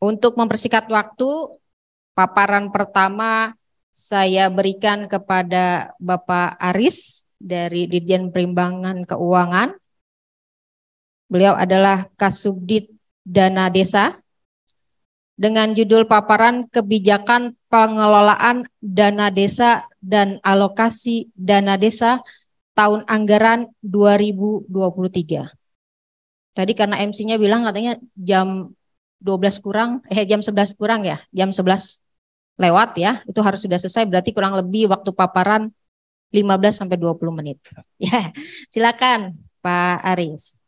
Untuk mempersingkat waktu, paparan pertama saya berikan kepada Bapak Aris dari Dirjen Perimbangan Keuangan. Beliau adalah Kasubdit Dana Desa dengan judul paparan kebijakan pengelolaan dana desa dan alokasi dana desa tahun anggaran 2023. Tadi karena MC-nya bilang katanya jam 12 kurang, jam 11 kurang ya, jam 11 lewat ya, itu harus sudah selesai, berarti kurang lebih waktu paparan 15-20 menit. Ya, silakan Pak Aris.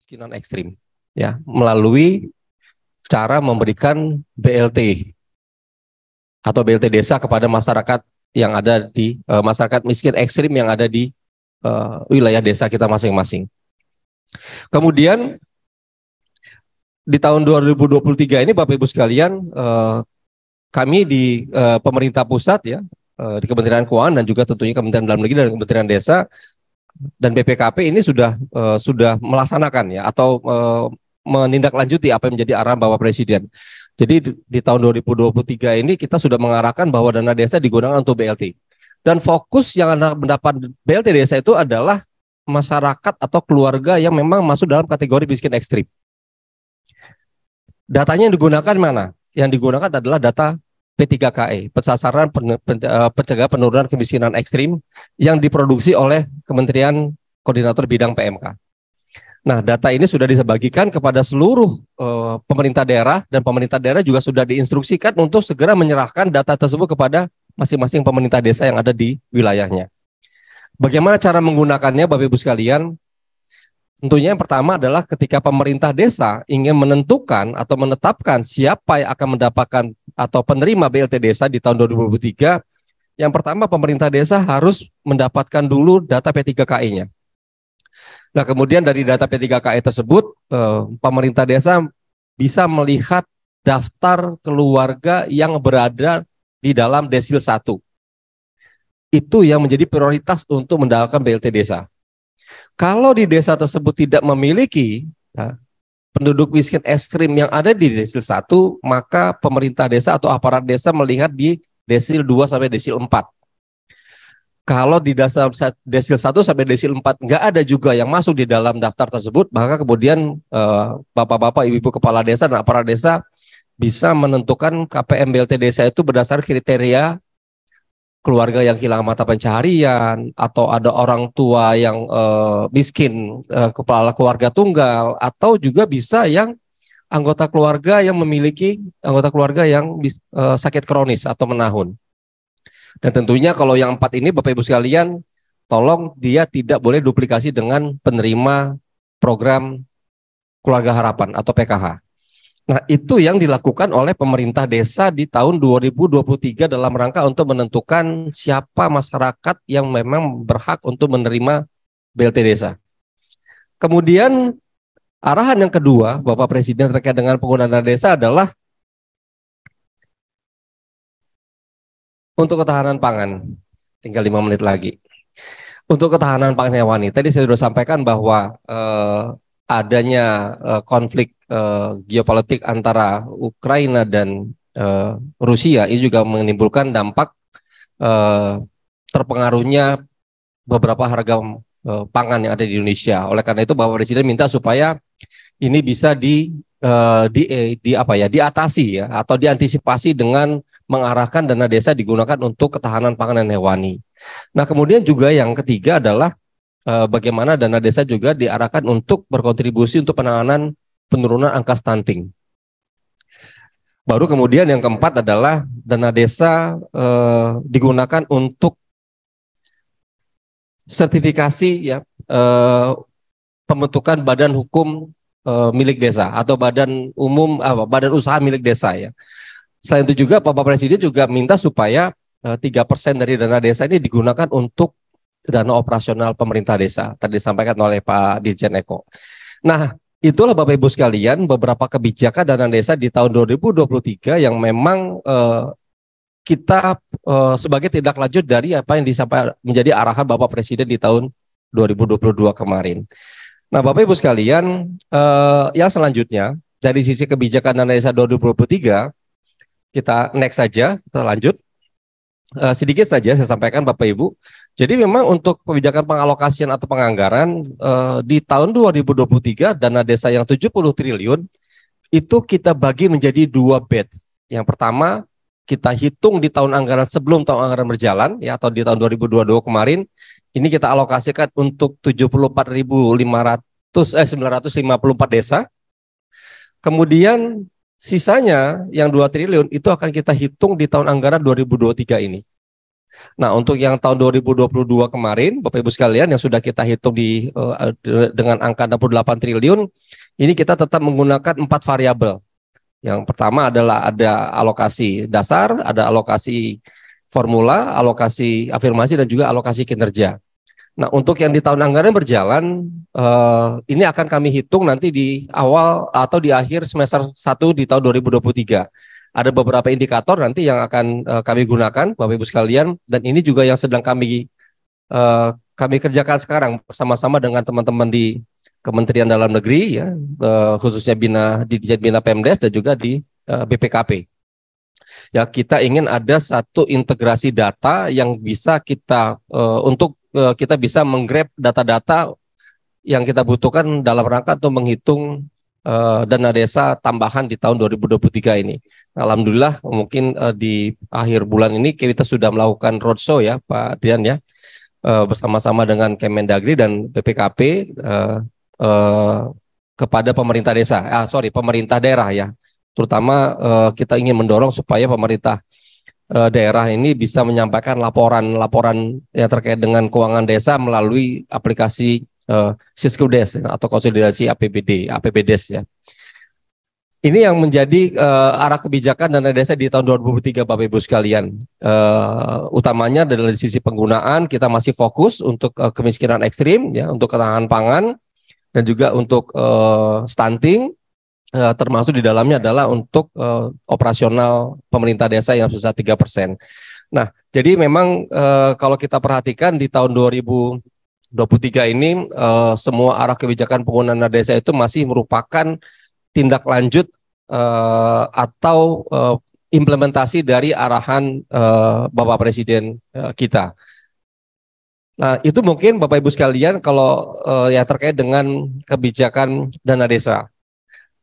Kemiskinan ekstrim, ya, melalui cara memberikan BLT atau BLT desa kepada masyarakat yang ada di masyarakat miskin ekstrim yang ada di wilayah desa kita masing-masing. Kemudian di tahun 2023 ini Bapak Ibu sekalian, kami di pemerintah pusat ya, di Kementerian Keuangan dan juga tentunya Kementerian Dalam Negeri dan Kementerian Desa dan BPKP ini sudah melaksanakan ya atau menindaklanjuti apa yang menjadi arahan Bapak Presiden. Jadi di tahun 2023 ini kita sudah mengarahkan bahwa dana desa digunakan untuk BLT. Dan fokus yang mendapat BLT desa itu adalah masyarakat atau keluarga yang memang masuk dalam kategori miskin ekstrim. Datanya yang digunakan mana? Yang digunakan adalah data P3KE, Pensasaran Pencegah Penurunan Kemiskinan Ekstrim yang diproduksi oleh Kementerian Koordinator Bidang PMK. Nah, data ini sudah dibagikan kepada seluruh pemerintah daerah dan pemerintah daerah juga sudah diinstruksikan untuk segera menyerahkan data tersebut kepada masing-masing pemerintah desa yang ada di wilayahnya. Bagaimana cara menggunakannya Bapak Ibu sekalian? Tentunya yang pertama adalah ketika pemerintah desa ingin menentukan atau menetapkan siapa yang akan mendapatkan atau penerima BLT desa di tahun 2023, yang pertama pemerintah desa harus mendapatkan dulu data P3KI-nya. Nah, kemudian dari data P3KI tersebut, pemerintah desa bisa melihat daftar keluarga yang berada di dalam desil 1. Itu yang menjadi prioritas untuk mendapatkan BLT desa. Kalau di desa tersebut tidak memiliki penduduk miskin ekstrim yang ada di desil 1, maka pemerintah desa atau aparat desa melihat di desil 2 sampai desil 4. Kalau di dasar desil 1 sampai desil 4 nggak ada juga yang masuk di dalam daftar tersebut, maka kemudian bapak-bapak, ibu-ibu kepala desa dan aparat desa bisa menentukan KPM BLT desa itu berdasar kriteria keluarga yang hilang mata pencaharian, atau ada orang tua yang miskin, kepala keluarga tunggal, atau juga bisa yang anggota keluarga yang memiliki anggota keluarga yang sakit kronis atau menahun. Dan tentunya kalau yang 4 ini Bapak Ibu sekalian, tolong dia tidak boleh duplikasi dengan penerima program Keluarga Harapan atau PKH. Nah, itu yang dilakukan oleh pemerintah desa di tahun 2023 dalam rangka untuk menentukan siapa masyarakat yang memang berhak untuk menerima BLT desa. Kemudian arahan yang kedua Bapak Presiden terkait dengan penggunaan dana desa adalah untuk ketahanan pangan. Tinggal 5 menit lagi. Untuk ketahanan pangan hewani, tadi saya sudah sampaikan bahwa adanya konflik geopolitik antara Ukraina dan Rusia ini juga menimbulkan dampak terpengaruhnya beberapa harga pangan yang ada di Indonesia. Oleh karena itu Bapak Presiden minta supaya ini bisa diatasi ya, atau diantisipasi dengan mengarahkan dana desa digunakan untuk ketahanan pangan dan hewani. Nah, kemudian juga yang ketiga adalah bagaimana dana desa juga diarahkan untuk berkontribusi untuk penanganan penurunan angka stunting. Baru kemudian yang keempat adalah dana desa digunakan untuk sertifikasi ya, pembentukan badan hukum milik desa atau badan umum badan usaha milik desa ya. Selain itu juga Bapak Presiden juga minta supaya 3% dari dana desa ini digunakan untuk dana operasional pemerintah desa. Tadi disampaikan oleh Pak Dirjen Eko. Nah, itulah Bapak Ibu sekalian beberapa kebijakan dana desa di tahun 2023 yang memang kita sebagai tindak lanjut dari apa yang disampaikan menjadi arahan Bapak Presiden di tahun 2022 kemarin. Nah, Bapak Ibu sekalian, yang selanjutnya dari sisi kebijakan dana desa 2023, kita next saja, kita lanjut. Sedikit saja saya sampaikan Bapak Ibu. Jadi memang untuk kebijakan pengalokasian atau penganggaran di tahun 2023 dana desa yang 70 triliun itu kita bagi menjadi 2 batch. Yang pertama kita hitung di tahun anggaran sebelum tahun anggaran berjalan ya, atau di tahun 2022 kemarin ini kita alokasikan untuk 954 desa. Kemudian sisanya yang 2 triliun itu akan kita hitung di tahun anggaran 2023 ini. Nah, untuk yang tahun 2022 kemarin, Bapak Ibu sekalian yang sudah kita hitung dengan angka 68 triliun, ini kita tetap menggunakan 4 variabel. Yang pertama adalah ada alokasi dasar, ada alokasi formula, alokasi afirmasi, dan juga alokasi kinerja. Nah, untuk yang di tahun anggaran berjalan, ini akan kami hitung nanti di awal atau di akhir semester 1 di tahun 2023. Ada beberapa indikator nanti yang akan kami gunakan, Bapak Ibu sekalian, dan ini juga yang sedang kami kerjakan sekarang bersama-sama dengan teman-teman di Kementerian Dalam Negeri, ya, khususnya Ditjen Bina Pemdes dan juga di BPKP. Ya, kita ingin ada satu integrasi data yang bisa kita kita bisa menggrab data-data yang kita butuhkan dalam rangka untuk menghitung dana desa tambahan di tahun 2023 ini. Alhamdulillah mungkin di akhir bulan ini kita sudah melakukan roadshow ya Pak Dian ya, bersama-sama dengan Kemendagri dan BPKP kepada pemerintah pemerintah daerah ya. Terutama kita ingin mendorong supaya pemerintah daerah ini bisa menyampaikan laporan yang terkait dengan keuangan desa melalui aplikasi Siskudes atau konsolidasi APBDes ya. Ini yang menjadi arah kebijakan dana desa di tahun 2023 Bapak Ibu sekalian. Utamanya dari sisi penggunaan kita masih fokus untuk kemiskinan ekstrim ya, untuk ketahanan pangan dan juga untuk stunting. Termasuk di dalamnya adalah untuk operasional pemerintah desa yang sebesar 3%. Nah, jadi memang kalau kita perhatikan di tahun 2023 ini semua arah kebijakan penggunaan dana desa itu masih merupakan tindak lanjut atau implementasi dari arahan Bapak Presiden kita. Nah, itu mungkin Bapak Ibu sekalian kalau yang terkait dengan kebijakan dana desa.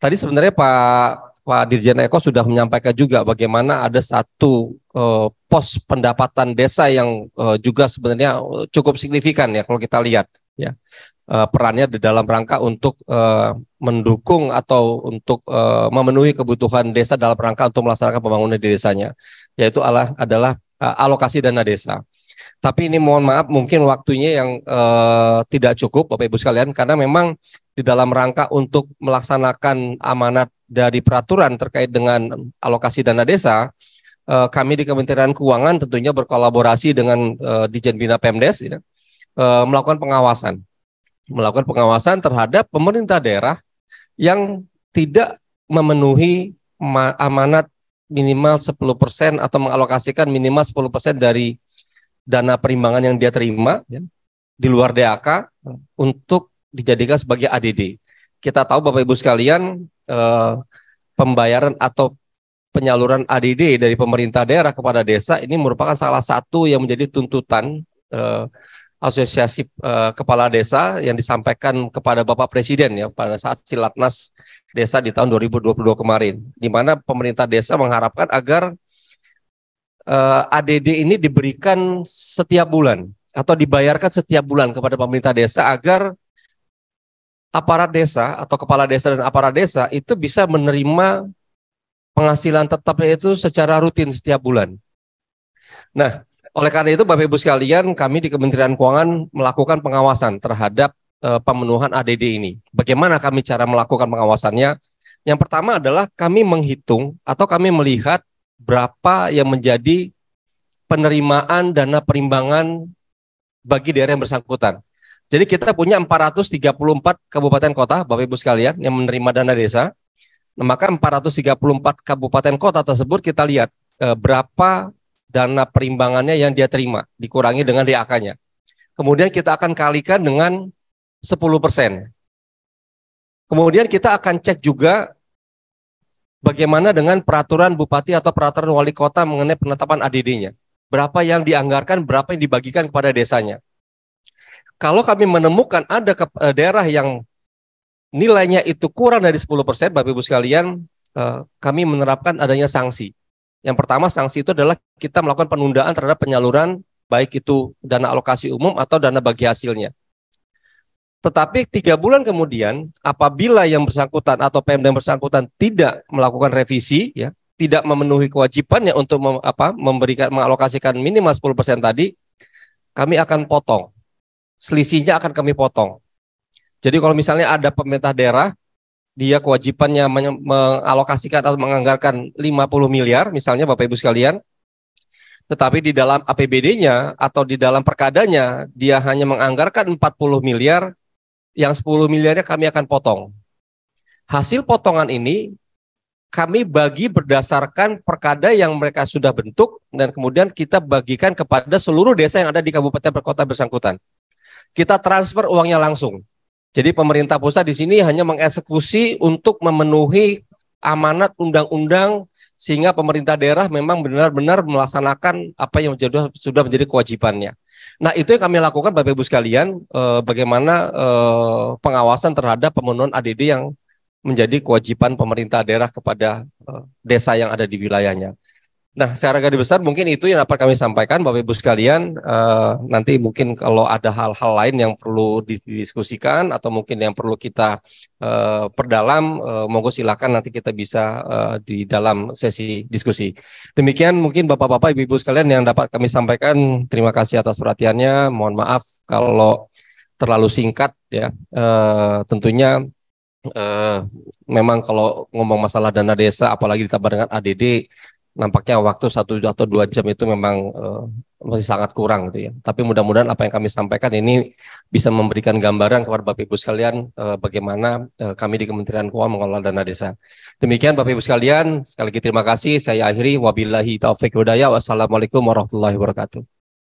Tadi sebenarnya Pak Dirjen Eko sudah menyampaikan juga bagaimana ada satu pos pendapatan desa yang juga sebenarnya cukup signifikan ya kalau kita lihat ya, perannya di dalam rangka untuk mendukung atau untuk memenuhi kebutuhan desa dalam rangka untuk melaksanakan pembangunan di desanya, yaitu adalah alokasi dana desa. Tapi ini mohon maaf mungkin waktunya yang tidak cukup Bapak Ibu sekalian, karena memang di dalam rangka untuk melaksanakan amanat dari peraturan terkait dengan alokasi dana desa, kami di Kementerian Keuangan tentunya berkolaborasi dengan Ditjen Bina Pemdes ya, melakukan pengawasan terhadap pemerintah daerah yang tidak memenuhi amanat minimal 10% atau mengalokasikan minimal 10% dari dana perimbangan yang dia terima ya, di luar DAK untuk dijadikan sebagai ADD. Kita tahu Bapak Ibu sekalian, pembayaran atau penyaluran ADD dari pemerintah daerah kepada desa ini merupakan salah satu yang menjadi tuntutan Asosiasi Kepala Desa yang disampaikan kepada Bapak Presiden ya pada saat Silatnas Desa di tahun 2022 kemarin, di mana pemerintah desa mengharapkan agar ADD ini diberikan setiap bulan atau dibayarkan setiap bulan kepada pemerintah desa agar aparat desa atau kepala desa dan aparat desa itu bisa menerima penghasilan tetapnya itu secara rutin setiap bulan. Nah, oleh karena itu Bapak Ibu sekalian, kami di Kementerian Keuangan melakukan pengawasan terhadap pemenuhan ADD ini. Bagaimana kami cara melakukan pengawasannya? Yang pertama adalah kami menghitung atau kami melihat berapa yang menjadi penerimaan dana perimbangan bagi daerah yang bersangkutan. Jadi kita punya 434 kabupaten kota, Bapak Ibu sekalian, yang menerima dana desa. Nah, maka 434 kabupaten kota tersebut kita lihat berapa dana perimbangannya yang dia terima, dikurangi dengan DAK-nya. Kemudian kita akan kalikan dengan 10%. Kemudian kita akan cek juga bagaimana dengan peraturan bupati atau peraturan wali kota mengenai penetapan ADD-nya? Berapa yang dianggarkan, berapa yang dibagikan kepada desanya? Kalau kami menemukan ada daerah yang nilainya itu kurang dari 10%, Bapak Ibu sekalian, kami menerapkan adanya sanksi. Yang pertama, sanksi itu adalah kita melakukan penundaan terhadap penyaluran, baik itu dana alokasi umum atau dana bagi hasilnya. Tetapi 3 bulan kemudian, apabila yang bersangkutan atau Pemda yang bersangkutan tidak melakukan revisi, ya, tidak memenuhi kewajibannya untuk mengalokasikan minimal 10% tadi, kami akan potong. Selisihnya akan kami potong. Jadi kalau misalnya ada pemerintah daerah, dia kewajibannya mengalokasikan atau menganggarkan 50 miliar, misalnya Bapak Ibu sekalian, tetapi di dalam APBD-nya atau di dalam perkadanya, dia hanya menganggarkan 40 miliar, yang 10 miliarnya kami akan potong. Hasil potongan ini kami bagi berdasarkan perkada yang mereka sudah bentuk dan kemudian kita bagikan kepada seluruh desa yang ada di kabupaten berkota bersangkutan. Kita transfer uangnya langsung. Jadi pemerintah pusat di sini hanya mengeksekusi untuk memenuhi amanat undang-undang sehingga pemerintah daerah memang benar-benar melaksanakan apa yang sudah menjadi kewajibannya. Nah, itu yang kami lakukan Bapak Ibu sekalian, bagaimana pengawasan terhadap pemenuhan ADD yang menjadi kewajiban pemerintah daerah kepada desa yang ada di wilayahnya. Nah, secara garis besar mungkin itu yang dapat kami sampaikan Bapak Ibu sekalian. Nanti mungkin kalau ada hal-hal lain yang perlu didiskusikan atau mungkin yang perlu kita perdalam, monggo silakan nanti kita bisa di dalam sesi diskusi. Demikian mungkin Bapak-bapak, Ibu-ibu sekalian yang dapat kami sampaikan. Terima kasih atas perhatiannya. Mohon maaf kalau terlalu singkat ya. Tentunya memang kalau ngomong masalah dana desa apalagi ditambah dengan ADD, nampaknya waktu 1 atau 2 jam itu memang masih sangat kurang gitu ya. Tapi mudah-mudahan apa yang kami sampaikan ini bisa memberikan gambaran kepada Bapak Ibu sekalian bagaimana kami di Kementerian Keuangan mengelola dana desa. Demikian Bapak Ibu sekalian, sekali lagi terima kasih. Saya akhiri, wabillahi taufiq hidayah. Wassalamualaikum warahmatullahi wabarakatuh.